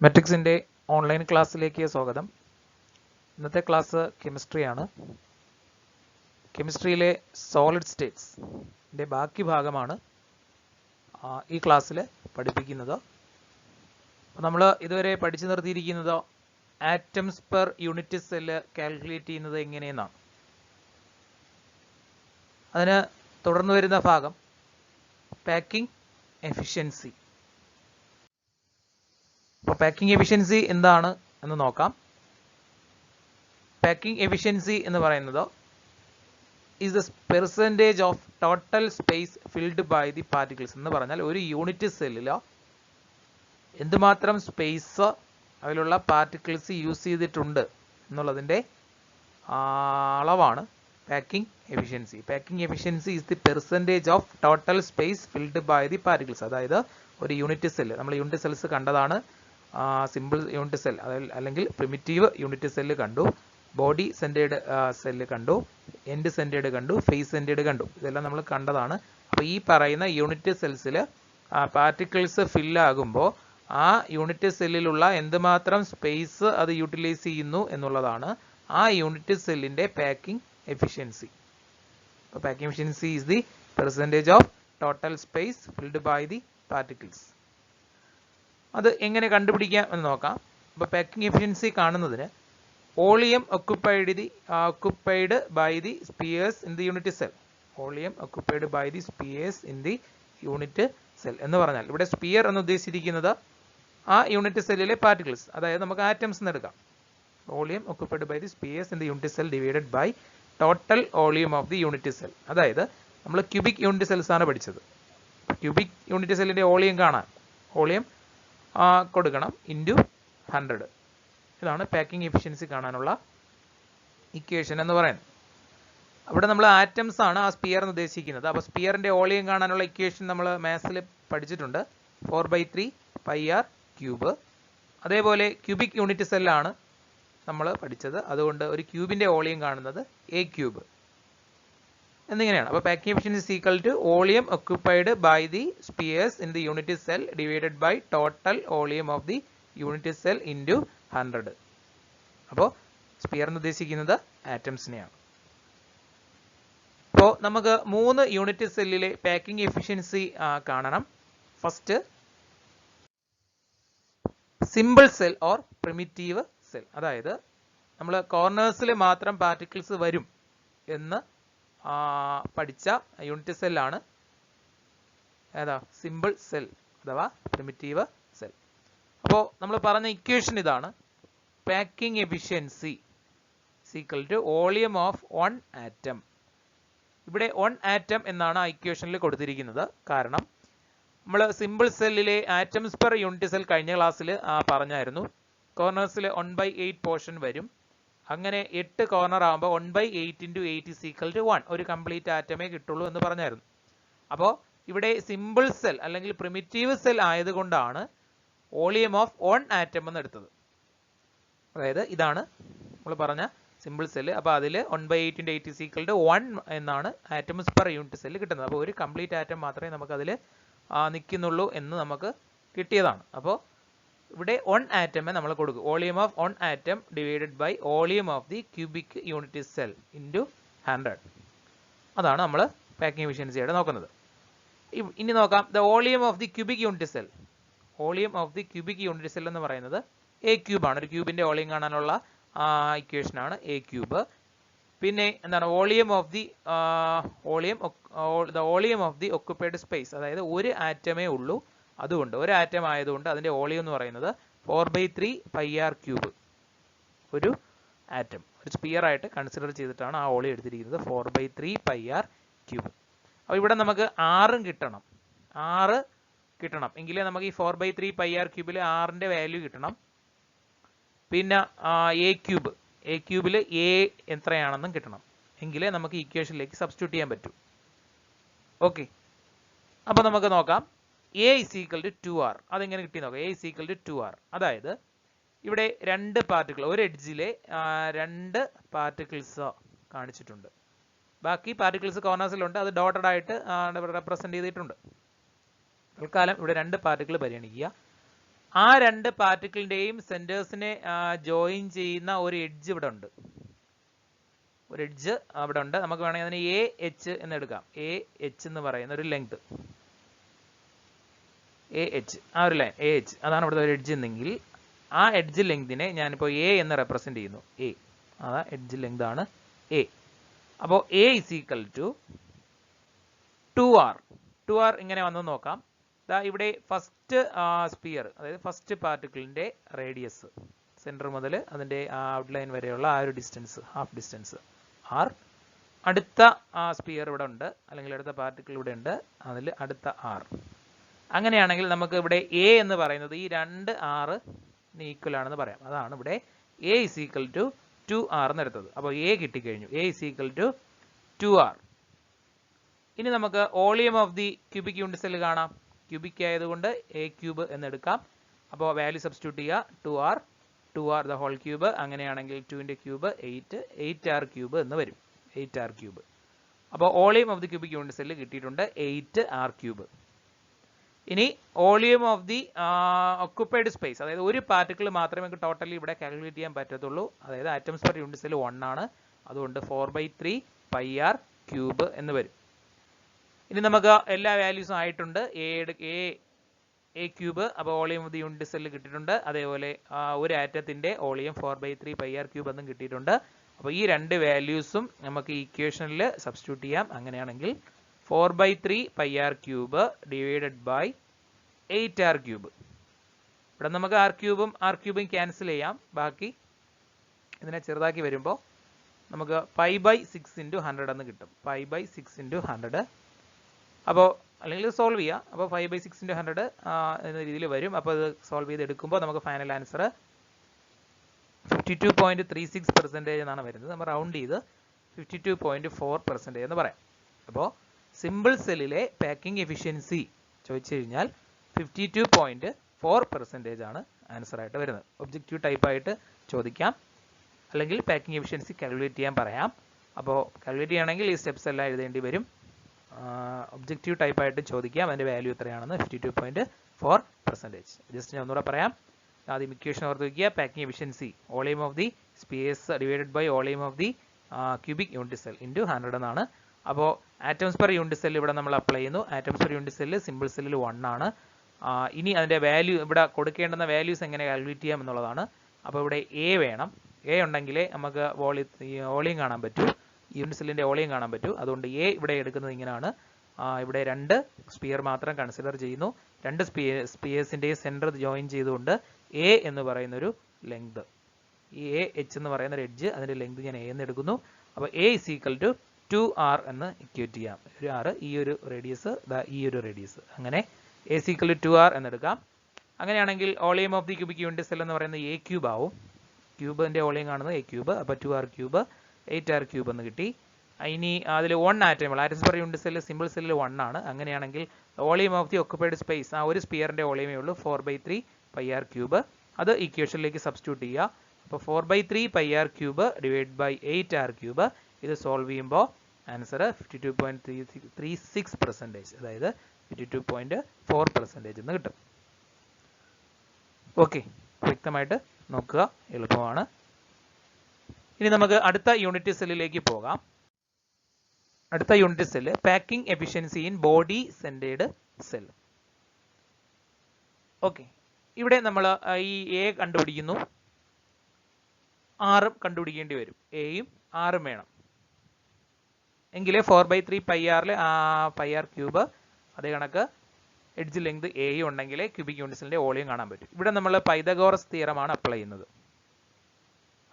മെട്രിക്സിൻ്റെ online ക്ലാസ്സിലേക്ക് സ്വാഗതം. ഇന്നത്തെ ക്ലാസ് കെമിസ്ട്രിയാണ്. കെമിസ്ട്രിയിലെ സോളിഡ് സ്റ്റേറ്റ്സിൻ്റെ ബാക്കി ഭാഗമാണ് ഈ ക്ലാസ്സിൽ പഠിപ്പിക്കുന്നത്. നമ്മൾ ഇതുവരെ പഠിച്ചു നിർത്തിയിരിക്കുന്നത് atoms per unit cell calculate ചെയ്യുന്നത് എങ്ങനെയെന്നാണ്. അതിന് തുടർന്ന് വരുന്ന ഭാഗം പാക്കിംഗ് എഫിഷ്യൻസി. അപ്പോൾ പാക്കിംഗ് എഫിഷ്യൻസി എന്താണ് എന്ന് നോക്കാം. പാക്കിംഗ് എഫിഷ്യൻസി എന്ന് പറയുന്നത് is the percentage of total space filled by the particles എന്ന് പറഞ്ഞാൽ ഒരു യൂണിറ്റ് സെല്ലിൽ എന്തുമാത്രം സ്പേസ് അതിലുള്ള പാർട്ടിക്കിൾസ് യൂസ് ചെയ്തിട്ടുണ്ട് എന്നുള്ളതിൻ്റെ അളവാണ് packing efficiency. Packing efficiency is the percentage of total space filled by the particles. അതായത് ഒരു യൂണിറ്റ് സെല്ല്, നമ്മൾ യൂണിറ്റ് സെൽസ് കണ്ടതാണ്. സിമ്പിൾ യൂണിറ്റ് സെൽ അല്ലെങ്കിൽ പ്രിമിറ്റീവ് യൂണിറ്റ് സെല്ല് കണ്ടു, ബോഡി സെൻറ്റേർഡ് സെല്ല് കണ്ടു, എൻഡ് സെൻറ്റേർഡ് കണ്ടു, ഫേസ് സെൻറ്റേർഡ് കണ്ടു. ഇതെല്ലാം നമ്മൾ കണ്ടതാണ്. അപ്പോൾ ഈ പറയുന്ന യൂണിറ്റ് സെൽസിൽ പാർട്ടിക്കിൾസ് ഫില്ലാകുമ്പോൾ ആ യൂണിറ്റ് സെല്ലിലുള്ള എന്തുമാത്രം സ്പേസ് അത് യൂട്ടിലൈസ് ചെയ്യുന്നു എന്നുള്ളതാണ് ആ യൂണിറ്റ് സെല്ലിൻ്റെ പാക്കിംഗ് എഫിഷ്യൻസി. അപ്പോൾ packing efficiency is the percentage of total space filled by the particles. അത് എങ്ങനെ കണ്ടുപിടിക്കാം എന്ന് നോക്കാം. അപ്പോൾ പാക്കിംഗ് എഫിഷ്യൻസി കാണുന്നതിന് volume occupied by the spheres in the unit cell. Volume occupied by the spheres in the unit cell എന്ന് പറഞ്ഞാൽ ഇവിടെ സ്പിയർ എന്ന് ഉദ്ദേശിച്ചിരിക്കുന്നത് ആ യൂണിറ്റ് സെല്ലിലെ പാർട്ടിക്കിൾസ്, അതായത് നമുക്ക് ആറ്റംസ് എന്ന് എടുക്കാം. Volume occupied by the spheres in the unit cell divided by total volume of the unit cell. അതായത് നമ്മൾ ക്യൂബിക് യൂണിറ്റ് സെൽസ് ആണ് പഠിച്ചത്. ക്യൂബിക് യൂണിറ്റ് സെല്ലിൻ്റെ വോളിയം കാണാൻ വോളിയം കൊടുക്കണം ഇൻറ്റു 100. ഇതാണ് പാക്കിംഗ് എഫിഷ്യൻസി കാണാനുള്ള ഇക്വേഷൻ എന്ന് പറയുന്നത്. അവിടെ നമ്മൾ ആറ്റംസ് ആണ് ആ സ്പിയർ എന്ന് ഉദ്ദേശിക്കുന്നത്. അപ്പോൾ സ്പിയറിൻ്റെ വോളിയം കാണാനുള്ള ഇക്വേഷൻ നമ്മൾ മാത്സിൽ പഠിച്ചിട്ടുണ്ട്, 4/3 πr³. അതേപോലെ ക്യൂബിക് യൂണിറ്റ് സെല്ലാണ് നമ്മൾ പഠിച്ചത്, അതുകൊണ്ട് ഒരു ക്യൂബിൻ്റെ വോളിയം കാണുന്നത് a³ എന്നിങ്ങനെയാണ്. അപ്പോൾ packing efficiency is equal to volume occupied by the spheres in the unit cell divided by total volume of the unit cell into 100. അപ്പോൾ സ്പിയർ എന്ന് ഉദ്ദേശിക്കുന്നത് ആറ്റംസിനെയാണ്. അപ്പോൾ നമുക്ക് 3 യൂണിറ്റ് സെല്ലിലെ പാക്കിംഗ് എഫിഷ്യൻസി കാണണം. First simple cell or primitive cell, അതായത് നമ്മൾ കോർണേഴ്സിൽ മാത്രം പാർട്ടിക്കിൾസ് വരും എന്ന് പഠിച്ച യൂണിറ്റ് സെല്ലാണ് ഏതാ? സിമ്പിൾ സെൽ അഥവാ പ്രിമിറ്റീവ് സെൽ. അപ്പോൾ നമ്മൾ പറഞ്ഞ ഇക്വേഷൻ ഇതാണ്, packing efficiency equal to volume of 1 atom. ഇവിടെ 1 ആറ്റം എന്നാണ് ആ ഇക്വേഷനിൽ കൊടുത്തിരിക്കുന്നത്. കാരണം നമ്മൾ സിമ്പിൾ സെല്ലിലെ ആറ്റംസ് പെർ യൂണിറ്റ് സെൽ കഴിഞ്ഞ ക്ലാസ്സിൽ പറഞ്ഞായിരുന്നു. കോർണേഴ്സിൽ 1/8 പോർഷൻ വരും. അങ്ങനെ 8 കോർണർ ആകുമ്പോൾ 1/8 × 8 ഈസ് ഈക്വൽ ടു 1, ഒരു കംപ്ലീറ്റ് ആറ്റമേ കിട്ടുള്ളൂ എന്ന് പറഞ്ഞായിരുന്നു. അപ്പോൾ ഇവിടെ സിമ്പിൾ സെൽ അല്ലെങ്കിൽ പ്രിമിറ്റീവ് സെൽ ആയതുകൊണ്ടാണ് വോളിയം ഓഫ് 1 ആറ്റം എന്ന് എടുത്തത്. അതായത് ഇതാണ് നമ്മൾ പറഞ്ഞ സിമ്പിൾ സെല്ല്. അപ്പോൾ അതിൽ 1/8 × 8 ഈസ് ഈക്വൽ ടു 1 എന്നാണ് ആറ്റംസ് പെർ യൂണിറ്റ് സെല്ല് കിട്ടുന്നത്. അപ്പോൾ ഒരു കംപ്ലീറ്റ് ആറ്റം മാത്രമേ നമുക്കതിൽ നിൽക്കുന്നുള്ളൂ എന്ന് നമുക്ക് കിട്ടിയതാണ്. അപ്പോൾ ഇവിടെ 1 ആറ്റമേ നമ്മൾ കൊടുക്കും. Volume of 1 atom divided by volume of the cubic unit cell into 100. അതാണ് നമ്മൾ പാക്കിംഗ് എഫിഷ്യൻസിയായിട്ട് നോക്കുന്നത്. ഇനി നോക്കാം the volume of the cubic unit cell. Volume of the cubic unit cell എന്ന് പറയുന്നത് a³ ആണ്. ഒരു ക്യൂബിൻ്റെ വോളിയം കാണാനുള്ള ഇക്വേഷനാണ് a³. പിന്നെ എന്താണ് volume of the volume of the occupied space, അതായത് ഒരു ആറ്റമേ ഉള്ളൂ, അതുകൊണ്ട് ഒരു ആറ്റം ആയതുകൊണ്ട് അതിൻ്റെ വോളിയം എന്ന് പറയുന്നത് 4/3 πr³. ഒരു ആറ്റം ഒരു സ്പിയർ ആയിട്ട് കൺസിഡർ ചെയ്തിട്ടാണ് ആ വോളിയം എടുത്തിരിക്കുന്നത്, 4/3 πr³. അപ്പോൾ ഇവിടെ നമുക്ക് 6 കിട്ടണം. 6 കിട്ടണം എങ്കിലേ നമുക്ക് ഈ 4/3 πr³ 6ൻ്റെ വാല്യൂ കിട്ടണം. പിന്നെ a³ a എത്രയാണെന്നും കിട്ടണം, എങ്കിലേ നമുക്ക് ഇക്വേഷനിലേക്ക് സബ്സ്റ്റിറ്റ്യൂട്ട് ചെയ്യാൻ പറ്റൂ. ഓക്കെ, അപ്പോൾ നമുക്ക് നോക്കാം. a is equal to 2r. അതെങ്ങനെ കിട്ടി നോക്കാം. a is equal to 2r. അതായത് ഇവിടെ 2 പാർട്ടിക്കിൾ, ഒരു എഡ്ജിലെ 2 പാർട്ടിക്കിൾസ് കാണിച്ചിട്ടുണ്ട്. ബാക്കി പാർട്ടിക്കിൾസ് കോർണേഴ്സിലുണ്ട്, അത് ഡോട്ടഡ് ആയിട്ട് റെപ്രസെന്റ് ചെയ്തിട്ടുണ്ട്. തൽക്കാലം ഇവിടെ 2 പാർട്ടിക്കിൾ പരിഗണിക്കുക. ആ രണ്ട് പാർട്ടിക്കിളിന്റെയും സെന്റേഴ്സിനെ ജോയിൻ ചെയ്യുന്ന ഒരു എഡ്ജ് ഇവിടെ ഉണ്ട്. ഒരു എഡ്ജ് അവിടെ ഉണ്ട്. നമുക്ക് വേണമെങ്കിൽ അതിന് എ എച്ച് എന്ന് എടുക്കാം. എ എച്ച് എന്ന് പറയുന്ന ഒരു ലെങ്ത്, എ എച്ച്, ആ ഒരു ലൈൻ എ എച്ച്, അതാണ് ഇവിടുത്തെ ഒരു എഡ്ജ് എന്നെങ്കിൽ ആ എഡ്ജ് ലെങ്തിനെ ഞാനിപ്പോൾ എ എന്ന് റെപ്രസെന്റ് ചെയ്യുന്നു. എ, അതാ എഡ്ജ് ലെങ്ത് ആണ് എ. അപ്പോൾ A is equal to 2r. 2r ഇങ്ങനെ വന്നു നോക്കാം. ഇവിടെ ഫസ്റ്റ് സ്പിയർ, അതായത് ഫസ്റ്റ് പാർട്ടിക്കിളിന്റെ റേഡിയസ് സെന്റർ മുതൽ അതിന്റെ ഔട്ട്ലൈൻ വരെയുള്ള ആ ഒരു ഡിസ്റ്റൻസ്, ഹാഫ് ഡിസ്റ്റൻസ് ആർ. അടുത്ത സ്പിയർ ഇവിടെ ഉണ്ട്, അല്ലെങ്കിൽ അടുത്ത പാർട്ടിക്കിൾ ഇവിടെ ഉണ്ട്, അതിൽ അടുത്ത ആർ. അങ്ങനെയാണെങ്കിൽ നമുക്ക് ഇവിടെ എ എന്ന് പറയുന്നത് ഈ രണ്ട് ആറ് ഈക്വൽ ആണെന്ന് പറയാം. അതാണ് ഇവിടെ A is equal to 2r എന്ന് എടുത്തത്. അപ്പോൾ എ കിട്ടിക്കഴിഞ്ഞു. A is equal to 2r. ഇനി നമുക്ക് volume of the cubic unit cell കാണാം. ക്യൂബിക് ആയതുകൊണ്ട് എ ക്യൂബ് എന്ന് എടുക്കാം. അപ്പോൾ വാല്യൂ സബ്സ്റ്റിറ്റ്യൂട്ട് ചെയ്യുക. 2r the whole cube. അങ്ങനെയാണെങ്കിൽ 2ന്റെ ക്യൂബ് 8, 8r ക്യൂബ് എന്ന് വരും. 8r cube. അപ്പോൾ volume of the cubic unit cell കിട്ടിയിട്ടുണ്ട് 8r ക്യൂബ്. ഇനി volume of the occupied space, അതായത് ഒരു പാർട്ടിക്കിൾ മാത്രമേ ടോട്ടലി ഇവിടെ കാൽക്കുലേറ്റ് ചെയ്യാൻ പറ്റത്തുള്ളൂ. അതായത് ആറ്റംസ് പെർ യൂണിറ്റ് സെൽ 1 ആണ്. അതുകൊണ്ട് 4/3 πr ക്യൂബ് എന്ന് വരും. ഇനി നമുക്ക് എല്ലാ വാല്യൂസും ആയിട്ടുണ്ട്. എ ക്യൂബ്, അപ്പോൾ volume of the unit cell കിട്ടിയിട്ടുണ്ട്. അതേപോലെ ഒരു ആറ്റത്തിന്റെ വോളിയം 4/3 πr ക്യൂബ് എന്നും കിട്ടിയിട്ടുണ്ട്. അപ്പോൾ ഈ രണ്ട് വാല്യൂസും നമുക്ക് ഇക്വേഷനിൽ സബ്സ്റ്റിറ്റ്യൂട്ട് ചെയ്യാം. അങ്ങനെയാണെങ്കിൽ 4/3 πr cube divided by 8r cube. ഇവിടെ നമുക്ക് r ക്യൂബും ക്യാൻസൽ ചെയ്യാം. ബാക്കി ഇതിനെ ചെറുതാക്കി വരുമ്പോൾ നമുക്ക് π/6 × 100 എന്ന് കിട്ടും. π/6 × 100. അപ്പോൾ അല്ലെങ്കിൽ സോൾവ് ചെയ്യാം. അപ്പോൾ 5/6 × 100 എന്ന രീതിയിൽ വരും. അപ്പോൾ ഇത് സോൾവ് ചെയ്ത് എടുക്കുമ്പോൾ നമുക്ക് ഫൈനൽ ആൻസർ 52.36% എന്നാണ് വരുന്നത്. നമ്മൾ റൗണ്ട് ചെയ്ത് 52.4% എന്ന് പറയാം. അപ്പോൾ സിമ്പിൾ സെല്ലിലെ പാക്കിംഗ് എഫിഷ്യൻസി ചോദിച്ചു കഴിഞ്ഞാൽ 52.4% ആണ് ആൻസർ ആയിട്ട് വരുന്നത്. ഒബ്ജക്റ്റീവ് ടൈപ്പ് ആയിട്ട് ചോദിക്കാം, അല്ലെങ്കിൽ പാക്കിംഗ് എഫിഷ്യൻസി കാൽക്കുലേറ്റ് ചെയ്യാൻ പറയാം. അപ്പോൾ കാൽക്കുലേറ്റ് ചെയ്യുകയാണെങ്കിൽ ഈ സ്റ്റെപ്സ് എല്ലാം എഴുതേണ്ടി വരും. ഒബ്ജക്റ്റീവ് ടൈപ്പ് ആയിട്ട് ചോദിക്കാം. അതിന്റെ വാല്യൂ എത്രയാണെന്ന് 52.4%. ജസ്റ്റ് ഞാൻ ഒന്നുകൂടെ പറയാം. ആദ്യം ഇക്വേഷൻ ഓർത്ത് വയ്ക്കുക. Packing efficiency volume of the space divided by volume of the cubic unit cell into 100 എന്നാണ്. അപ്പോൾ ആറ്റംസ് പെർ യൂണിറ്റ് സെൽ ഇവിടെ നമ്മൾ അപ്ലൈ ചെയ്യുന്നു. Atoms per unit cell simple സെല്ലിൽ 1 ആണ്. ഇനി അതിന്റെ വാല്യൂ ഇവിടെ കൊടുക്കേണ്ടുന്ന വാല്യൂസ് എങ്ങനെ കാൽക്കുലേറ്റ് ചെയ്യാം എന്നുള്ളതാണ്. അപ്പോൾ ഇവിടെ എ വേണം. എ ഉണ്ടെങ്കിലേ നമുക്ക് വോളിയം കാണാൻ പറ്റൂ, യൂണിറ്റ് സെല്ലിന്റെ വോളിയം കാണാൻ പറ്റൂ. അതുകൊണ്ട് എ ഇവിടെ എടുക്കുന്നത് ഇങ്ങനെയാണ്. ഇവിടെ രണ്ട് സ്പിയർ മാത്രം കൺസിഡർ ചെയ്യുന്നു. രണ്ട് സ്പിയേഴ്സിന്റെയും സെന്റർ ജോയിൻ ചെയ്തുകൊണ്ട് എ എന്ന് പറയുന്നൊരു ലെങ്ത്, ഈ എ എച്ച് എന്ന് പറയുന്ന ഒരു എഡ്ജ്, അതിന്റെ ലെങ്ത് ഞാൻ എ എന്ന് എടുക്കുന്നു. അപ്പോൾ A is equal to 2r എന്ന് ഇക്വേറ്റ് ചെയ്യാം. ഒരു r, ഈ ഒരു റേഡിയസ്, ഈ ഒരു റേഡിയസ്. അങ്ങനെ A is equal to 2r എന്നെടുക്കാം. അങ്ങനെയാണെങ്കിൽ volume of the cubic unit cell എന്ന് പറയുന്നത് എ ക്യൂബ് ആവും. ക്യൂബിന്റെ വോളിയം കാണുന്നത് എ ക്യൂബ്. അപ്പോൾ 2r ക്യൂബ് 8r ക്യൂബ് എന്ന് കിട്ടി. ഇനി അതിൽ 1 atom, atoms per unit cell simple സെല്ലിൽ 1 ആണ്. അങ്ങനെയാണെങ്കിൽ volume of the occupied space, ആ ഒരു സ്പിയറിന്റെ വോളിയമേ ഉള്ളൂ 4/3 πr ക്യൂബ്. അത് ഇക്വേഷനിലേക്ക് സബ്സ്റ്റിറ്റ്യൂട്ട് ചെയ്യുക. അപ്പോൾ 4/3 πr cube divide by 8r cube. ഇത് സോൾവ് ചെയ്യുമ്പോൾ ആൻസർ 52.36%, അതായത് 52.4% എന്ന് കിട്ടും. ഓക്കെ, വ്യക്തമായിട്ട് നോക്കുക, എളുപ്പമാണ്. ഇനി നമുക്ക് അടുത്ത യൂണിറ്റ് സെല്ലിലേക്ക് പോകാം. അടുത്ത unit cell packing efficiency in body centred cell. Okay, ഇവിടെ നമ്മൾ ഈ എ കണ്ടുപിടിക്കുന്നു, ആറും കണ്ടുപിടിക്കേണ്ടി വരും. എയും ആറും വേണം എങ്കിലേ 4/3 πr πr ക്യൂബ്, അതേ കണക്ക് എഡ്ജ് ലെങ്ത് എയും ഉണ്ടെങ്കിലേ ക്യൂബിക് യൂണിറ്റ് സെല്ലിന്റെ വോളിയം കാണാൻ പറ്റും. ഇവിടെ നമ്മൾ പൈതഗോറസ് തിയറമാണ് അപ്ലൈ ചെയ്യുന്നത്.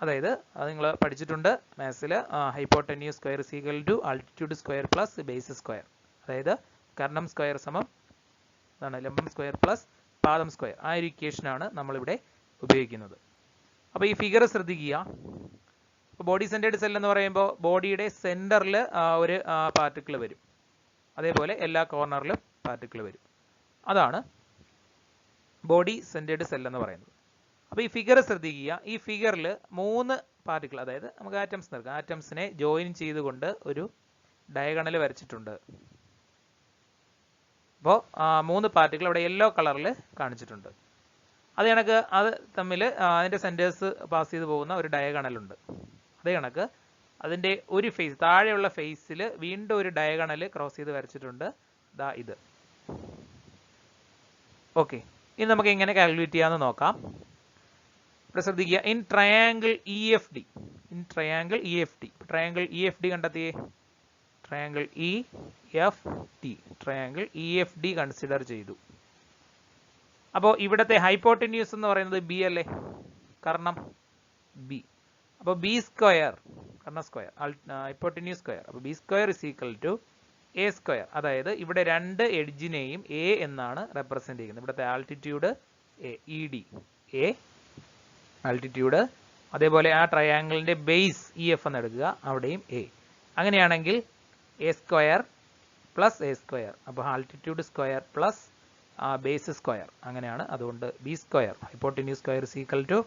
അതായത് അത് നിങ്ങൾ പഠിച്ചിട്ടുണ്ട് മാത്സിൽ. Hypotenuse square is equal to altitude square plus base square. അതായത് കർണം സ്ക്വയർ സമം ലംബം സ്ക്വയർ പ്ലസ് പാദം സ്ക്വയർ. ആ ഒരു ഇക്വേഷനാണ് നമ്മളിവിടെ ഉപയോഗിക്കുന്നത്. അപ്പോൾ ഈ ഫിഗർ ശ്രദ്ധിക്കുക. ബോഡി സെന്റേർഡ് സെൽ എന്ന് പറയുമ്പോൾ ബോഡിയുടെ സെന്ററിൽ ഒരു പാർട്ടിക്കിൾ വരും, അതേപോലെ എല്ലാ കോർണറിലും പാർട്ടിക്കിൾ വരും. അതാണ് ബോഡി സെന്റേർഡ് സെൽ എന്ന് പറയുന്നത്. അപ്പോൾ ഈ ഫിഗർ ശ്രദ്ധിക്കുക. ഈ ഫിഗറിൽ 3 പാർട്ടിക്കിൾ, അതായത് നമുക്ക് ആറ്റംസ് നൽകാം, ആറ്റംസിനെ ജോയിൻ ചെയ്തുകൊണ്ട് ഒരു ഡയഗണൽ വരച്ചിട്ടുണ്ട്. അപ്പോൾ 3 പാർട്ടിക്കിൾ ഇവിടെ യെല്ലോ കളറിൽ കാണിച്ചിട്ടുണ്ട്. അതേ കണക്ക് അത് തമ്മിൽ അതിൻ്റെ സെൻറ്റേഴ്സ് പാസ് ചെയ്ത് പോകുന്ന ഒരു ഡയഗണലുണ്ട്. അതേ കണക്ക് അതിൻ്റെ ഒരു ഫേസ് താഴെയുള്ള ഫേസിൽ വീണ്ടും ഒരു ഡയഗണൽ ക്രോസ് ചെയ്ത് വരച്ചിട്ടുണ്ട്. ദാ ഇത്. ഓക്കെ, ഇനി നമുക്ക് എങ്ങനെ കാൽക്കുലേറ്റ് ചെയ്യാമെന്ന് നോക്കാം. ഇവിടെ ശ്രദ്ധിക്കുക, in triangle E F D, triangle E F D കണ്ടെത്തിയേ. Triangle E F D consider ചെയ്തു. അപ്പോൾ ഇവിടുത്തെ ഹൈപ്പോട്ടന്യൂസ് എന്ന് പറയുന്നത് ബി അല്ലേ, കർണം ബി. അപ്പോൾ ബി സ്ക്വയർ, കർണം സ്ക്വയർ, ഹൈപ്പോട്ടന്യൂസ് സ്ക്വയർ. അപ്പോൾ B square is equal to A square. അതായത് ഇവിടെ രണ്ട് എഡ്ജിനെയും എ എന്നാണ് റെപ്രസെന്റ് ചെയ്യുന്നത്. ഇവിടുത്തെ altitude a, E D a altitude. അതേപോലെ ആ ട്രയാങ്കിളിന്റെ ബേസ് ഇ എഫ് എന്ന് എടുക്കുക, അവിടെയും എ. അങ്ങനെയാണെങ്കിൽ a square plus a square. അപ്പോൾ altitude square plus base square, അങ്ങനെയാണ്. അതുകൊണ്ട് B square hypotenuse square is equal to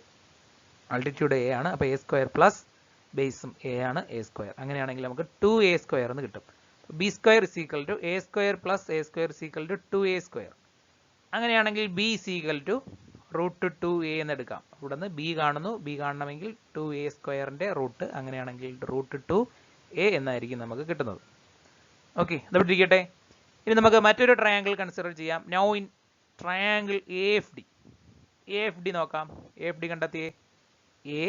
altitude a ആണ്. അപ്പോൾ എ സ്ക്വയർ പ്ലസ് ബേസും എ ആണ്, എ സ്ക്വയർ. അങ്ങനെയാണെങ്കിൽ നമുക്ക് 2a സ്ക്വയർ എന്ന് കിട്ടും. B square is equal to A square plus a square is equal to 2a square. അങ്ങനെയാണെങ്കിൽ b is equal to √2a എന്ന് എടുക്കാം. ഇവിടെ നിന്ന് ബി കാണുന്നു, ബി കാണണമെങ്കിൽ 2a സ്ക്വയറിന്റെ റൂട്ട്, അങ്ങനെയാണെങ്കിൽ √2a എന്നായിരിക്കും നമുക്ക് കിട്ടുന്നത്. ഓക്കെ, അതവിടെ ഇരിക്കട്ടെ. ഇനി നമുക്ക് മറ്റൊരു ട്രയാങ്കിൾ കൺസിഡർ ചെയ്യാം. Now in triangle A F D നോക്കാം. എ എഫ് ഡി കണ്ടെത്തിയേ. A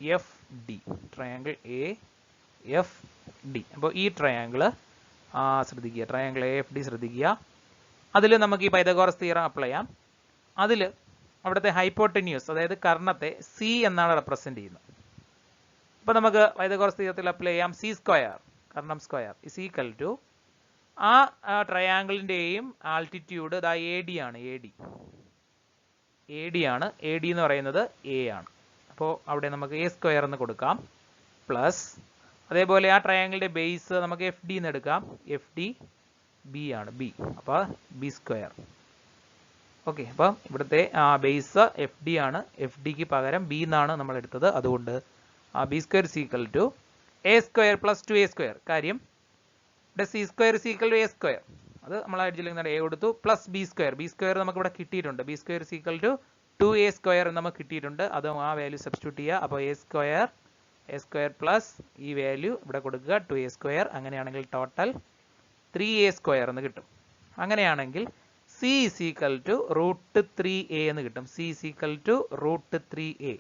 F D, triangle A F D. അപ്പോൾ ഈ ട്രയാങ്കിൾ ശ്രദ്ധിക്കുക, ട്രയാങ്കിൾ എ എഫ് ഡി ശ്രദ്ധിക്കുക. അതിൽ നമുക്ക് ഈ പൈതഗോറസ് തിയറം അപ്ലൈ ചെയ്യാം. അതിൽ അവിടുത്തെ ഹൈപ്പോട്ടന്യൂസ്, അതായത് കർണത്തെ സി എന്നാണ് റെപ്രസെന്റ് ചെയ്യുന്നത്. അപ്പോൾ നമുക്ക് പൈതഗോറസ് തിയറത്തിൽ അപ്ലൈ ചെയ്യാം. സി സ്ക്വയർ, കർണം സ്ക്വയർ ഇസ് ഈക്വൽ ടു ആ ട്രയാങ്കിളിൻ്റെയും ആൾട്ടിറ്റ്യൂഡ് ഇതാ എ ഡി ആണ്. എ ഡി എന്ന് പറയുന്നത് എ ആണ്. അപ്പോൾ അവിടെ നമുക്ക് എ സ്ക്വയർ എന്ന് കൊടുക്കാം പ്ലസ്, അതേപോലെ ആ ട്രയാങ്കിളിന്റെ ബേസ് നമുക്ക് എഫ് ഡി എന്ന് എടുക്കാം. എഫ് ഡി ബി ആണ്, ബി. അപ്പോൾ ബി സ്ക്വയർ. ഓക്കെ, അപ്പം ഇവിടുത്തെ ബേസ് എഫ് ഡി ആണ്. എഫ് ഡിക്ക് പകരം ബി എന്നാണ് നമ്മൾ എടുത്തത്. അതുകൊണ്ട് B square is equal to A square plus 2a square. കാര്യം ഇവിടെ C square is equal to A square, അത് നമ്മൾ അടിച്ചില്ലെങ്കിൽ എ കൊടുത്തു, പ്ലസ് ബി സ്ക്വയർ നമുക്ക് ഇവിടെ കിട്ടിയിട്ടുണ്ട്. B square is equal to 2a square നമുക്ക് കിട്ടിയിട്ടുണ്ട്. അത് ആ വാല്യൂ സബ്സ്റ്റിറ്റ്യൂട്ട് ചെയ്യുക. അപ്പോൾ എ സ്ക്വയർ പ്ലസ് ഈ വാല്യൂ ഇവിടെ കൊടുക്കുക, 2a സ്ക്വയർ. അങ്ങനെയാണെങ്കിൽ ടോട്ടൽ 3a സ്ക്വയർ എന്ന് കിട്ടും. അങ്ങനെയാണെങ്കിൽ C is equal to √3a എന്ന് കിട്ടും. C is equal to √3a.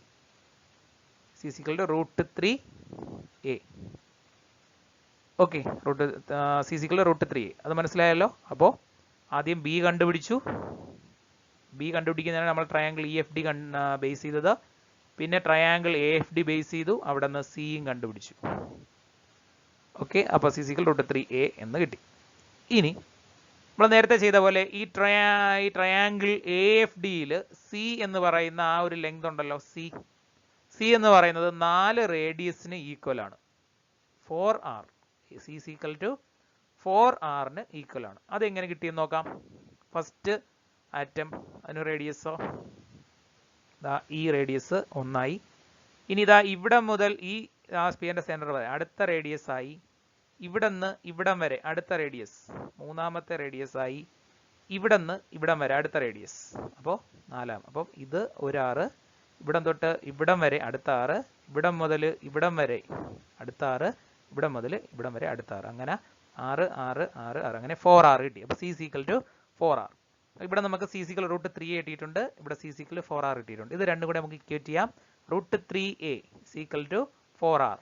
Okay, C is equal to √3a. അത് മനസ്സിലായല്ലോ. അപ്പോൾ ആദ്യം ബി കണ്ടുപിടിച്ചു. ബി കണ്ടുപിടിക്കുന്നതാണ് നമ്മൾ triangle E F D base ചെയ്തത്. പിന്നെ triangle A F D base ചെയ്തു. അവിടെ നിന്ന് സിയും കണ്ടുപിടിച്ചു. ഓക്കെ, അപ്പോൾ C is equal to √3a എന്ന് കിട്ടി. ഇനി നമ്മൾ നേരത്തെ ചെയ്ത പോലെ ഈ ട്രയാങ്കിൾ എ എഫ് ഡിയിൽ സി എന്ന് പറയുന്ന ആ ഒരു ലെങ്ത് ഉണ്ടല്ലോ, സി എന്ന് പറയുന്നത് 4 റേഡിയസിന് ഈക്വൽ ആണ്. 4r. C is equal to 4rന് ഈക്വൽ ആണ്. അതെങ്ങനെ കിട്ടിയെന്ന് നോക്കാം. ഫസ്റ്റ് ആറ്റം, അതിന് റേഡിയസോ ഈ റേഡിയസ് 1 ആയി. ഇനി ഇതാ ഇവിടെ മുതൽ ഈ സ്പിയറിന്റെ സെന്റർ വരെ അടുത്ത റേഡിയസ് ആയി. ഇവിടെ നിന്ന് ഇവിടം വരെ അടുത്ത റേഡിയസ്, മൂന്നാമത്തെ റേഡിയസ് ആയി. ഇവിടെ നിന്ന് ഇവിടം വരെ അടുത്ത റേഡിയസ്, അപ്പോൾ 4. അപ്പം ഇത് ഒരു 6, ഇവിടം തൊട്ട് ഇവിടം വരെ അടുത്ത 6, ഇവിടം മുതൽ ഇവിടം വരെ അടുത്ത 6, ഇവിടം മുതൽ ഇവിടം വരെ അടുത്ത 6. അങ്ങനെ 6 6 6 6, അങ്ങനെ 4r കിട്ടി. അപ്പോൾ C is equal to 4r. ഇവിടെ നമുക്ക് സി ഇസ് ഈക്വൽ √3a കിട്ടിയിട്ടുണ്ട്. ഇവിടെ സി ഇസ് ഈക്വൽ 4r കിട്ടിയിട്ടുണ്ട്. ഇത് രണ്ടും കൂടെ നമുക്ക് ഇക്വേറ്റ് ചെയ്യാം. √3a is equal to 4r.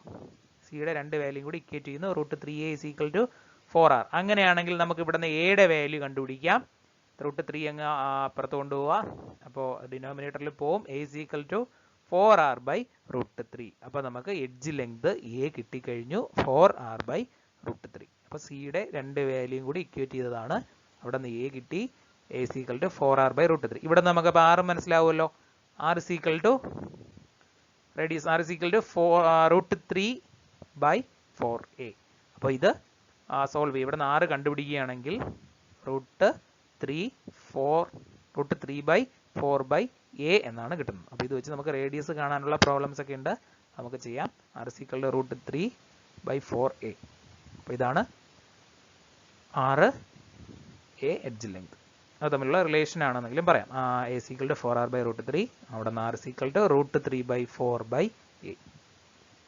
സിയുടെ രണ്ട് വാല്യൂ കൂടി ഇക്വേറ്റ് ചെയ്യുന്നു. √3a is equal to 4r. അങ്ങനെയാണെങ്കിൽ നമുക്ക് ഇവിടെ നിന്ന് എയുടെ വാല്യൂ കണ്ടുപിടിക്കാം. √3 അങ്ങ് അപ്പുറത്ത് കൊണ്ടുപോവാം. അപ്പോൾ ഡിനോമിനേറ്ററിൽ പോവും. a is equal to 4r by √3. അപ്പോൾ നമുക്ക് എഡ്ജ് ലെങ്ത് a കിട്ടിക്കഴിഞ്ഞു, 4r ബൈ √3. അപ്പോൾ സിയുടെ രണ്ട് വാല്യൂയും കൂടി ഇക്വേറ്റ് ചെയ്തതാണ്. അവിടെ നിന്ന് a കിട്ടി. a is equal to 4r by √3. ഇവിടെ നമുക്ക് അപ്പോൾ r മനസ്സിലാവുമല്ലോ. r is equal to radius, r is equal to √3 by 4a. അപ്പോൾ ഇത് സോൾവ് ചെയ്യും. ഇവിടെ നിന്ന് r കണ്ടുപിടിക്കുകയാണെങ്കിൽ √3 ബൈ 4 ബൈ a എന്നാണ് കിട്ടുന്നത്. അപ്പോൾ ഇത് വെച്ച് നമുക്ക് റേഡിയസ് കാണാനുള്ള പ്രോബ്ലംസ് ഒക്കെ ഉണ്ട്, നമുക്ക് ചെയ്യാം. r is equal to √3 by 4a. അപ്പോൾ ഇതാണ് 6a എഡ്ജ് ലെങ്ത്. അത് തമ്മിലുള്ള റിലേഷൻ ആണെന്നെങ്കിലും പറയാം. എ സീക്വൽ ടു 4r/√3, അവിടെ നിന്ന് R equal to √3/4/a.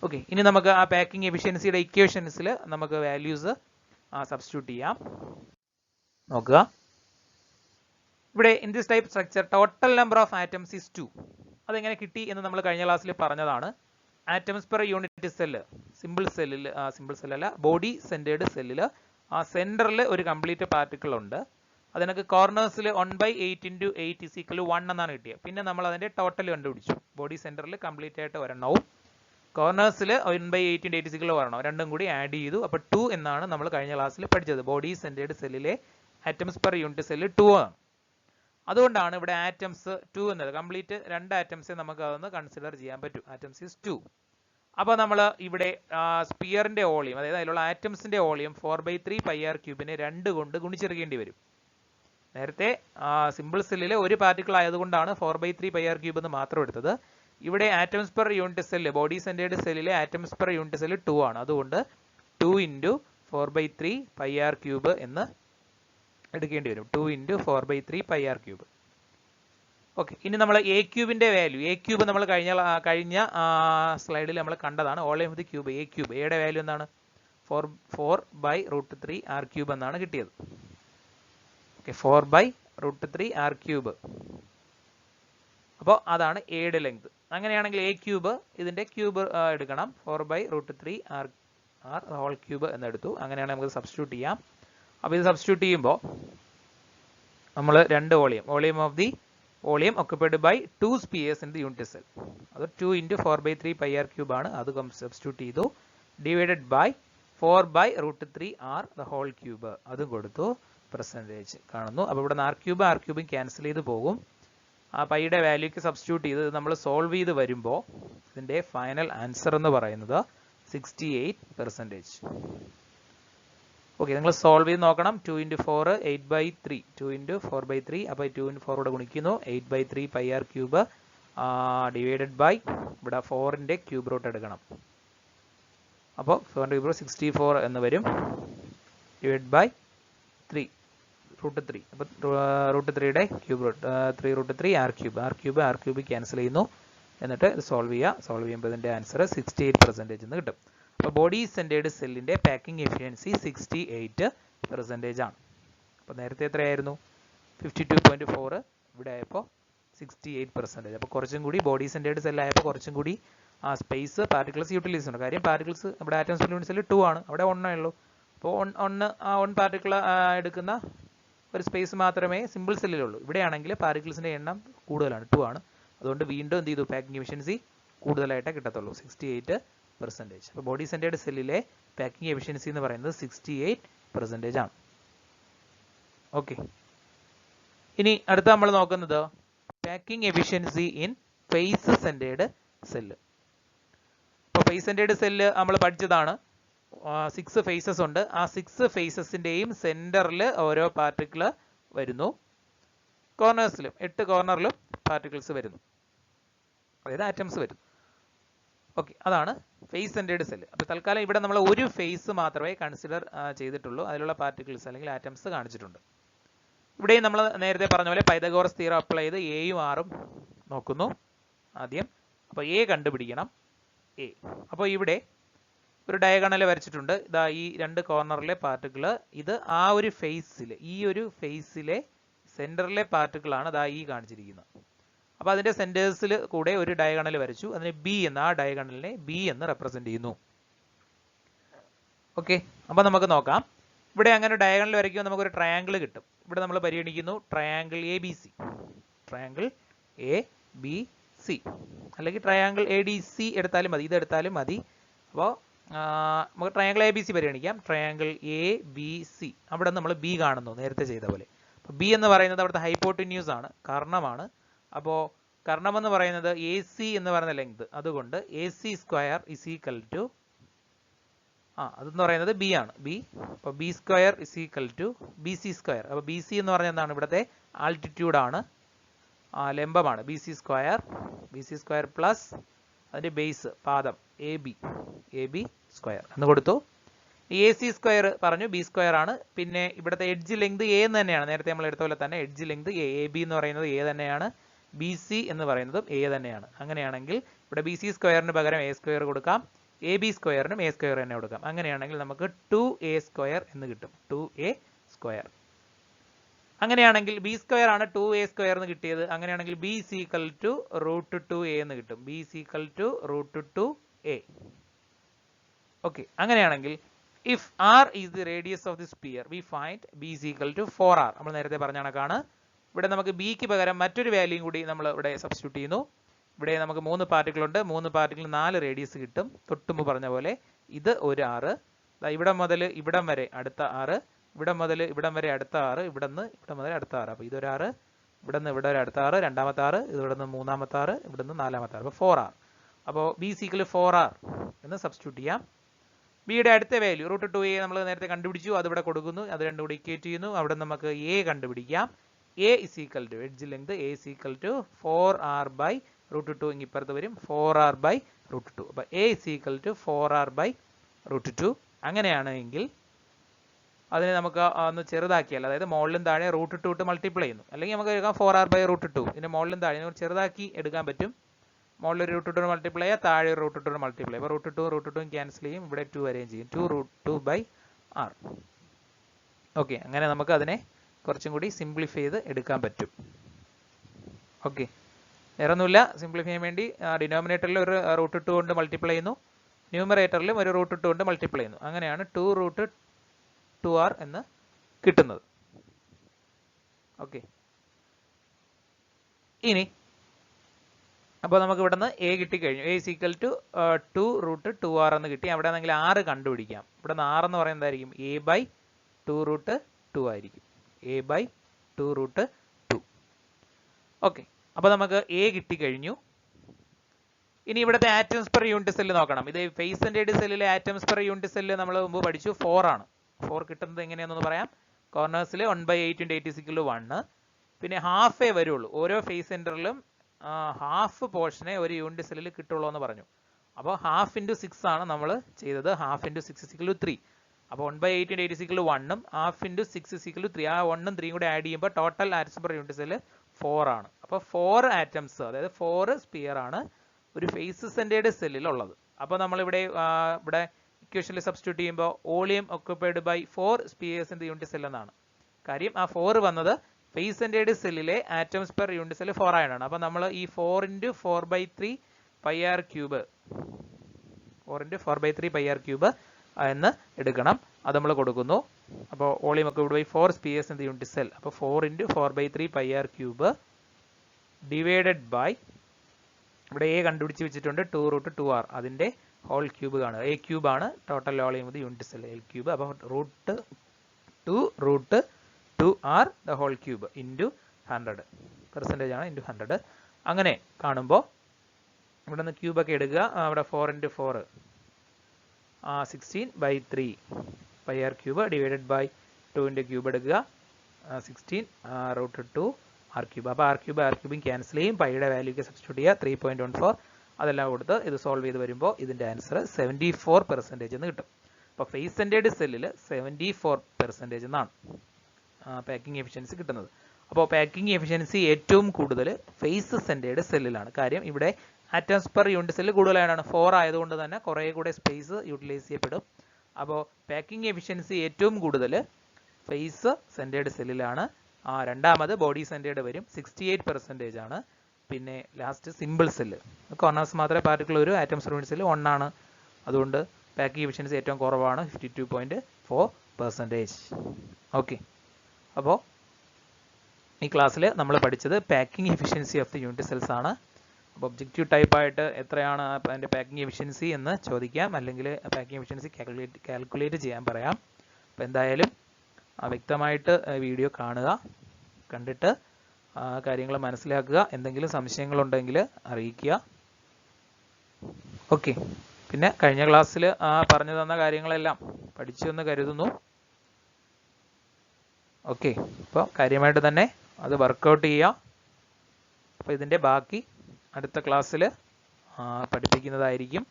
Okay, ഇനി നമുക്ക് ആ പാക്കിംഗ് എഫിഷ്യൻസിയുടെ ഇക്വേഷൻസിൽ നമുക്ക് വാല്യൂസ് സബ്സ്റ്റിറ്റ്യൂട്ട് ചെയ്യാം. നോക്കുക, ഇവിടെ in this type structure total number of atoms is 2. അതെങ്ങനെ കിട്ടി എന്ന് നമ്മൾ കഴിഞ്ഞ ക്ലാസ്സിൽ പറഞ്ഞതാണ്. Atoms per unit cell, simple സെല്ലല്ല, ബോഡി സെന്റേർഡ് സെല്ലിൽ ആ സെന്ററിൽ ഒരു കംപ്ലീറ്റ് പാർട്ടിക്കിൾ ഉണ്ട്. അതിനൊക്കെ കോർണേഴ്സിൽ 1/8 × 8 = 1 എന്നാണ് കിട്ടിയത്. പിന്നെ നമ്മൾ അതിന്റെ ടോട്ടൽ കണ്ടുപിടിച്ചു. ബോഡി സെന്ററിൽ കംപ്ലീറ്റ് ആയിട്ട് ഒരെണ്ണവും കോർണേഴ്സിൽ 1/8 × 8 = ഒരെണ്ണം, രണ്ടും കൂടി ആഡ് ചെയ്തു. അപ്പോൾ 2 എന്നാണ് നമ്മൾ കഴിഞ്ഞ ക്ലാസ്സിൽ പഠിച്ചത്. ബോഡി സെന്റേർഡ് സെല്ലിലെ ആറ്റംസ് പെർ യൂണിറ്റ് സെല്ല് 2 ആണ്. അതുകൊണ്ടാണ് ഇവിടെ ആറ്റംസ് 2 എന്നത്. കംപ്ലീറ്റ് 2 ആറ്റംസേ നമുക്ക് അതൊന്ന് കൺസിഡർ ചെയ്യാൻ പറ്റൂ. Atoms is 2. അപ്പോൾ നമ്മൾ ഇവിടെ സ്പിയറിന്റെ വോളിയം, അതായത് അതിലുള്ള ആറ്റംസിന്റെ വോളിയം 4/3πr³ 2 കൊണ്ട് ഗുണിച്ചെടുക്കേണ്ടി വരും. നേരത്തെ സിമ്പിൾ സെല്ലിലെ ഒരു പാർട്ടിക്കിൾ ആയതുകൊണ്ടാണ് 4/3πr³ എന്ന് മാത്രം എടുത്തത്. ഇവിടെ atoms per unit cell, body centred സെല്ലിലെ ആറ്റംസ് പെർ യൂണിറ്റ് സെല്ല് 2 ആണ്. അതുകൊണ്ട് 2 × 4/3πr³ എന്ന് എടുക്കേണ്ടി വരും. 2 × 4/3πr³. ഓക്കെ, ഇനി നമ്മൾ a³ വാല്യൂ, a³ നമ്മൾ കഴിഞ്ഞ സ്ലൈഡിൽ നമ്മൾ കണ്ടതാണ്. Volume of the cube, a³, എയുടെ വാല്യൂ എന്താണ്? 4/√3r³ എന്നാണ് കിട്ടിയത്. Okay, 4/√3r³. അപ്പോൾ അതാണ് എയുടെ ലെങ്ത്. അങ്ങനെയാണെങ്കിൽ a³ ഇതിന്റെ ക്യൂബ് എടുക്കണം. 4/√3r³ എന്നെടുത്തു. അങ്ങനെയാണെങ്കിൽ നമുക്ക് സബ്സ്റ്റിറ്റ്യൂട്ട് ചെയ്യാം. അപ്പോൾ ഇത് സബ്സ്റ്റിറ്റ്യൂട്ട് ചെയ്യുമ്പോൾ നമ്മൾ രണ്ട് volume of the volume occupied by 2 spheres in the unit cell. അത് 2 × 4/3πr³ ആണ്. അത് സബ്സ്റ്റിറ്റ്യൂട്ട് ചെയ്തു. ഡിവൈഡഡ് ബൈ 4/√3r³ അതും കൊടുത്തു. പെർസെൻറ്റേജ് കാണുന്നു. അപ്പോൾ ഇവിടെ r³ ക്യാൻസൽ ചെയ്ത് പോകും. ആ പൈയുടെ വാല്യൂക്ക് സബ്സ്റ്റിറ്റ്യൂട്ട് ചെയ്ത് നമ്മൾ സോൾവ് ചെയ്ത് വരുമ്പോൾ ഇതിന്റെ ഫൈനൽ ആൻസർ എന്ന് പറയുന്നത് 68%. ഓക്കെ, നിങ്ങൾ സോൾവ് ചെയ്ത് നോക്കണം. 2 × 4 8/3, 2 × 4/3. അപ്പോൾ 2 × 4 ഇവിടെ ഗുണിക്കുന്നു. 8/3πr³ ഡിവൈഡഡ് ബൈ ഇവിടെ 4ന്റെ ക്യൂബ് റൂട്ട് എടുക്കണം. അപ്പോൾ 64 എന്ന് വരും. Divide by 3 √3. അപ്പോൾ √3യുടെ cube root 3√3r³. r³ cancel ചെയ്യുന്നു. എന്നിട്ട് സോൾവ് ചെയ്യുമ്പോൾ ഇതിന്റെ ആൻസർ 68% എന്ന് കിട്ടും. അപ്പോൾ ബോഡി സെന്റേർഡ് സെല്ലിന്റെ പാക്കിംഗ് എഫിഷ്യൻസി 68% ആണ്. അപ്പോൾ നേരത്തെ എത്രയായിരുന്നു? 52.4. ഇവിടെ ആയപ്പോൾ 68%. അപ്പോൾ കുറച്ചും കൂടി ബോഡി സെന്റേർഡ് സെല്ലായപ്പോൾ കുറച്ചും കൂടി സ്പേസ് പാർട്ടിക്കിൾസ് യൂട്ടിലൈസ് ഉണ്ട്. കാര്യം പാർട്ടിക്കിൾസ് ഇവിടെ ആറ്റംസ് പെർ യൂണിറ്റ് സെല്ല് 2 ആണ്, അവിടെ 1 ഉള്ളൂ. അപ്പോൾ 1 പാർട്ടിക്കിൾ എടുക്കുന്ന ഒരു സ്പേസ് മാത്രമേ സിമ്പിൾ സെല്ലിലുള്ളൂ. ഇവിടെയാണെങ്കിൽ പാർട്ടിക്കിൾസിന്റെ എണ്ണം കൂടുതലാണ്, 2 ആണ്. അതുകൊണ്ട് വീണ്ടും എന്ത് ചെയ്തു? പാക്കിംഗ് എഫിഷ്യൻസി കൂടുതലായിട്ടേ കിട്ടത്തുള്ളൂ, 68%. അപ്പോൾ ബോഡി സെന്റേർഡ് സെല്ലിലെ പാക്കിംഗ് എഫിഷ്യൻസി എന്ന് പറയുന്നത് 68% ആണ്. ഓക്കെ, ഇനി അടുത്ത നമ്മൾ നോക്കുന്നത് packing efficiency in face centred cell. അപ്പോൾ ഫേസ് സെന്റേർഡ് സെല്ല് നമ്മൾ പഠിച്ചതാണ്. 6 ഫേസസ് ഉണ്ട്. ആ 6 ഫേസസിന്റെയും സെന്ററിൽ ഓരോ പാർട്ടിക്കിൾ വരുന്നു. കോർണേഴ്സിലും 8 കോർണറിലും പാർട്ടിക്കിൾസ് വരുന്നു, അതായത് ആറ്റംസ് വരുന്നു. ഓക്കെ, അതാണ് ഫേസ് സെന്റേർഡ് സെല്ല്. അപ്പോൾ തൽക്കാലം ഇവിടെ നമ്മൾ ഒരു ഫേസ് മാത്രമേ കൺസിഡർ ചെയ്തിട്ടുള്ളൂ. അതിലുള്ള പാർട്ടിക്കിൾസ് അല്ലെങ്കിൽ ആറ്റംസ് കാണിച്ചിട്ടുണ്ട്. ഇവിടെയും നമ്മൾ നേരത്തെ പറഞ്ഞ പോലെ പൈതഗോറസ് തിയറം അപ്ലൈ ചെയ്ത് എയും ആറും നോക്കുന്നു ആദ്യം. അപ്പോൾ എ കണ്ടുപിടിക്കണം. എ, അപ്പോൾ ഇവിടെ ഒരു ഡയഗണൽ വരച്ചിട്ടുണ്ട്. ഇതാ ഈ 2 കോർണറിലെ പാർട്ടിക്കിൾ, ഇത് ആ ഒരു ഫേസിലെ, ഈ ഒരു ഫേസിലെ സെന്ററിലെ പാർട്ടിക്കിൾ ആണ് ഇതാ ഈ കാണിച്ചിരിക്കുന്നത്. അപ്പോൾ അതിന്റെ സെന്റേഴ്സിൽ കൂടെ ഒരു ഡയഗണൽ വരച്ചു. അതിനെ ബി എന്ന്, ആ ഡയഗണലിനെ ബി എന്ന് റെപ്രസെന്റ് ചെയ്യുന്നു. ഓക്കെ, അപ്പോൾ നമുക്ക് നോക്കാം. ഇവിടെ അങ്ങനെ ഡയഗണൽ വരയ്ക്കുമ്പോൾ നമുക്കൊരു ട്രയാങ്കിൾ കിട്ടും. ഇവിടെ നമ്മൾ പരിഗണിക്കുന്നു ട്രയാങ്കിൾ ABC, ട്രയാങ്കിൾ ABC, അല്ലെങ്കിൽ ട്രയാങ്കിൾ ADC എടുത്താലും മതി, ഇതെടുത്താലും മതി. അപ്പോൾ നമുക്ക് ട്രയാങ്കിൾ ABC പരിഗണിക്കാം. ട്രയാങ്കിൾ ABC, അവിടെ നമ്മൾ ബി കാണുന്നു നേരത്തെ ചെയ്ത പോലെ. അപ്പോൾ ബി എന്ന് പറയുന്നത് അവിടുത്തെ ഹൈപ്പോട്ടിന്യൂസ് ആണ്, കർണമാണ്. അപ്പോൾ കർണം എന്ന് പറയുന്നത് AC എന്ന് പറയുന്ന ലെങ്ത്, അതുകൊണ്ട് AC² = അതെന്ന് പറയുന്നത് ബി ആണ്, ബി. അപ്പോൾ B² = BC². അപ്പോൾ BC എന്ന് പറഞ്ഞാൽ എന്താണ്? ഇവിടുത്തെ ആൾട്ടിറ്റ്യൂഡ് ആണ്, ലംബമാണ്. BC² പ്ലസ് അതിന്റെ ബേസ് പാദം AB² എന്ന് കൊടുത്തു. എ സി സ്ക്വയർ പറഞ്ഞു, ബി സ്ക്വയർ ആണ്. പിന്നെ ഇവിടുത്തെ എഡ്ജ് ലെങ്ത് എ എന്ന് തന്നെയാണ്, നേരത്തെ നമ്മൾ എടുത്ത പോലെ തന്നെ എഡ്ജ് ലെങ്ത് എ ബി എന്ന് പറയുന്നത് എ തന്നെയാണ്, ബി സി എന്ന് പറയുന്നതും എ തന്നെയാണ്. അങ്ങനെയാണെങ്കിൽ ഇവിടെ ബി സി സ്ക്വയറിന് പകരം എ സ്ക്വയർ കൊടുക്കാം, എ ബി സ്ക്വയറിനും എ സ്ക്വയർ തന്നെ കൊടുക്കാം. അങ്ങനെയാണെങ്കിൽ നമുക്ക് 2a സ്ക്വയർ എന്ന് കിട്ടും, 2a സ്ക്വയർ. അങ്ങനെയാണെങ്കിൽ ബി സ്ക്വയർ ആണ് 2a സ്ക്വയർ എന്ന് കിട്ടിയത്. അങ്ങനെയാണെങ്കിൽ B is equal to √2a എന്ന് കിട്ടും, B is equal to √2a. Okay, അങ്ങനെയാണെങ്കിൽ if r is the radius of the sphere we find b is equal to 4r. നമ്മൾ നേരത്തെ പറഞ്ഞ കണക്കാണ്. ഇവിടെ നമുക്ക് b ക്ക് പകരം മറ്റൊരു വാല്യൂയും കൂടി നമ്മൾ ഇവിടെ സബ്സ്റ്റിറ്റ്യൂട്ട് ചെയ്യുന്നു. ഇവിടെ നമുക്ക് 3 പാർട്ടിക്കിൾ ഉണ്ട്, 3 പാർട്ടിക്കിൾ 4 റേഡിയസ് കിട്ടും. തൊട്ടുമുമ്പ് പറഞ്ഞ പോലെ ഇത് ഒരു r, ഇവിടെ മുതൽ ഇവിടം വരെ അടുത്ത r, ഇവിടെ മുതൽ ഇവിടം വരെ അടുത്ത r, ഇവിടെ നിന്ന് ഇവിടം മുതൽ അടുത്ത r. അപ്പോൾ ഇതൊരു r, ഇവിടെ നിന്ന് ഇവിടെ വരെ അടുത്ത r, രണ്ടാമത്തെ r, ഇവിടെ നിന്ന് മൂന്നാമത്തെ r, ഇവിടെ നിന്ന് നാലാമത്തെ r. അപ്പോൾ 4r. അപ്പോൾ b is equal to 4r എന്ന് സബ്സ്റ്റിറ്റ്യൂട്ട് ചെയ്യാം. ബിയുടെ അടുത്ത വാല്യൂ √2a നമ്മൾ നേരത്തെ കണ്ടുപിടിച്ചു, അത് ഇവിടെ കൊടുക്കുന്നു, അത് രണ്ടും കൂടി ഇക്വേറ്റ് ചെയ്യുന്നു. അവിടെ നമുക്ക് a കണ്ടുപിടിക്കാം. a is equal to edge length a is equal to 4r by √2. ഇപ്പുറത്ത് വരും 4r by √2. അപ്പോൾ a is equal to 4r by √2. അങ്ങനെയാണെങ്കിൽ അതിനെ നമുക്ക് ഒന്ന് ചെറുതാക്കിയാൽ, അതായത് മുകളിലും താഴെ √2 ഇട്ട് മൾട്ടിപ്ലൈ ചെയ്യുന്നു, അല്ലെങ്കിൽ നമുക്ക് എടുക്കാം 4r by √2. ഇതിന്റെ മുകളിലും താഴെ ചെറുതാക്കി എടുക്കാൻ പറ്റും. മുകളിൽ ഒരു √2 മൾട്ടിപ്ലൈ ചെയ്യുക, താഴെ ഒരു √2 മൾട്ടിപ്ലൈ. അപ്പോൾ √2 ക്യാൻസൽ ചെയ്യും, ഇവിടെ 2 വരെയും ചെയ്യും, 2√2 by r. ഓക്കെ, അങ്ങനെ നമുക്ക് അതിനെ കുറച്ചും കൂടി സിംപ്ലിഫൈ ചെയ്ത് എടുക്കാൻ പറ്റും. ഓക്കെ, വേറെ ഒന്നുമില്ല, സിംപ്ലിഫൈ ചെയ്യാൻ വേണ്ടി ഡിനോമിനേറ്ററിൽ ഒരു √2 കൊണ്ട് മൾട്ടിപ്ലൈ ചെയ്യുന്നു, ന്യൂമറേറ്ററിലും ഒരു √2 കൊണ്ട് മൾട്ടിപ്ലൈ ചെയ്യുന്നു. അങ്ങനെയാണ് 2√2r എന്ന് കിട്ടുന്നത്. ഓക്കെ, ഇനി അപ്പോൾ നമുക്ക് ഇവിടെ നിന്ന് a കിട്ടിക്കഴിഞ്ഞു. a is equal to 2√2r എന്ന് കിട്ടി. അവിടെ ആണെങ്കിൽ r കണ്ടുപിടിക്കാം. ഇവിടെ നിന്ന് r എന്ന് പറയുന്നത് എന്തായിരിക്കും? a by 2√2 ആയിരിക്കും, a by 2√2. ഓക്കെ, അപ്പോൾ നമുക്ക് a കിട്ടിക്കഴിഞ്ഞു. ഇനി ഇവിടുത്തെ ആറ്റംസ് പെർ യൂണിറ്റ് സെല്ല് നോക്കണം. ഇത് ഫേസ് സെന്റേർഡ് സെല്ലിലെ ആറ്റംസ് പെർ യൂണിറ്റ് സെല്ല് നമ്മൾ മുമ്പ് പഠിച്ചു, 4 ആണ്. 4 കിട്ടുന്നത് എങ്ങനെയാണെന്ന് പറയാം. കോർണേഴ്സിൽ 1/8 × 8 = 1. പിന്നെ ഹാഫേ വരുള്ളൂ, ഓരോ ഫേസ് സെന്ററിലും ഹാഫ് പോർഷനെ ഒരു യൂണിറ്റ് സെല്ലിൽ കിട്ടുള്ളൂ എന്ന് പറഞ്ഞു. അപ്പോൾ ഹാഫ് × 6 ആണ് നമ്മൾ ചെയ്തത്. ഹാഫ് × 6 = 3. അപ്പോൾ 1/8 × 8 = 1 ഉം ഹാഫ് × 6 = 3. ആ 1 ഉം 3 കൂടെ ആഡ് ചെയ്യുമ്പോൾ total atoms per unit cell 4 ആണ്. അപ്പോൾ 4 ആറ്റംസ്, അതായത് 4 സ്പിയർ ആണ് ഒരു ഫേസ് സെന്റേർഡ് സെല്ലിൽ ഉള്ളത്. അപ്പോൾ നമ്മളിവിടെ ഇവിടെ ഇക്വേഷനിൽ സബ്സ്റ്റിറ്റ്യൂട്ട് ചെയ്യുമ്പോൾ volume occupied by 4 spheres in the unit cell എന്നാണ്. കാര്യം ആ 4 വന്നത് ഫേസ് സെന്റേർഡ് സെല്ലിലെ ആറ്റംസ് പെർ യൂണിറ്റ് സെൽ 4 ആയിട്ടാണ്. അപ്പോൾ നമ്മൾ ഈ 4 × 4/3 πr³ 4 × 4/3 πr³ എന്ന് എടുക്കണം. അത് നമ്മൾ കൊടുക്കുന്നു. അപ്പോൾ volume occupied by 4 spheres in the unit cell. അപ്പോൾ 4 × 4/3 πr³ ഡിവൈഡഡ് ബൈ, ഇവിടെ a കണ്ടുപിടിച്ച് വെച്ചിട്ടുണ്ട് 2√2r, അതിന്റെ ഹോൾ ക്യൂബ് കാണുക. a³ ആണ് total volume of the unit cell, l³. അപ്പോൾ √2√2r the whole cube into 100 percentage ആണ്, ഇൻറ്റു 100. അങ്ങനെ കാണുമ്പോൾ ഇവിടെ നിന്ന് ക്യൂബൊക്കെ എടുക്കുക. അവിടെ 4 × 4 16/3 πr³ ഡിവൈഡഡ് ബൈ 2ന്റെ ക്യൂബ് എടുക്കുക, 16√2r³. അപ്പോൾ r³ ക്യാൻസൽ ചെയ്യും, പൈയുടെ വാല്യൂക്ക് സബ്സ്റ്റിറ്റ്യൂട്ട് ചെയ്യുക, 3.14. അതെല്ലാം കൊടുത്ത് ഇത് സോൾവ് ചെയ്ത് വരുമ്പോൾ ഇതിന്റെ ആൻസർ 74% എന്ന് കിട്ടും. അപ്പോൾ ഫേസ് സെന്റേർഡ് സെല്ലിൽ 74% എന്നാണ് പാക്കിംഗ് എഫിഷ്യൻസി കിട്ടുന്നത്. അപ്പോൾ പാക്കിംഗ് എഫിഷ്യൻസി ഏറ്റവും കൂടുതൽ ഫേസ് സെന്റേർഡ് സെല്ലിലാണ്. കാര്യം ഇവിടെ ആറ്റംസ് പെർ യൂണിറ്റ് സെല്ല് കൂടുതലാണ്, 4 ആയതുകൊണ്ട് തന്നെ കുറേ കൂടെ സ്പേസ് യൂട്ടിലൈസ് ചെയ്യപ്പെടും. അപ്പോൾ പാക്കിംഗ് എഫിഷ്യൻസി ഏറ്റവും കൂടുതൽ ഫേസ് സെന്റേർഡ് സെല്ലിലാണ്. രണ്ടാമത് ബോഡി സെന്റേർഡ് വരും, 68% ആണ്. പിന്നെ ലാസ്റ്റ് സിമ്പിൾ സെല്ല്, കോർണേഴ്സ് മാത്രമേ പാർട്ടിക്കിൾ വരൂ, ആറ്റംസ് പെർ യൂണിറ്റ് സെല്ല് 1 ആണ്. അതുകൊണ്ട് പാക്കിംഗ് എഫിഷ്യൻസി ഏറ്റവും കുറവാണ്, 52.4%. ഓക്കെ, അപ്പോൾ ഈ ക്ലാസ്സിൽ നമ്മൾ പഠിച്ചത് packing efficiency of the unit cells ആണ്. അപ്പോൾ ഒബ്ജക്റ്റീവ് ടൈപ്പായിട്ട് എത്രയാണ് അതിൻ്റെ പാക്കിംഗ് എഫിഷ്യൻസി എന്ന് ചോദിക്കാം, അല്ലെങ്കിൽ പാക്കിംഗ് എഫിഷ്യൻസി കാൽക്കുലേറ്റ് ചെയ്യാൻ പറയാം. അപ്പോൾ എന്തായാലും വ്യക്തമായിട്ട് വീഡിയോ കാണുക, കണ്ടിട്ട് കാര്യങ്ങൾ മനസ്സിലാക്കുക. എന്തെങ്കിലും സംശയങ്ങളുണ്ടെങ്കിൽ അറിയിക്കുക. ഓക്കെ, പിന്നെ കഴിഞ്ഞ ക്ലാസ്സിൽ പറഞ്ഞു തന്ന കാര്യങ്ങളെല്ലാം പഠിച്ചു എന്ന് കരുതുന്നു. ഓക്കെ, അപ്പോൾ കാര്യമായിട്ട് തന്നെ അത് വർക്കൗട്ട് ചെയ്യുക. അപ്പോൾ ഇതിൻ്റെ ബാക്കി അടുത്ത ക്ലാസ്സിൽ പഠിപ്പിക്കുന്നതായിരിക്കും.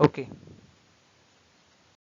ഓക്കെ.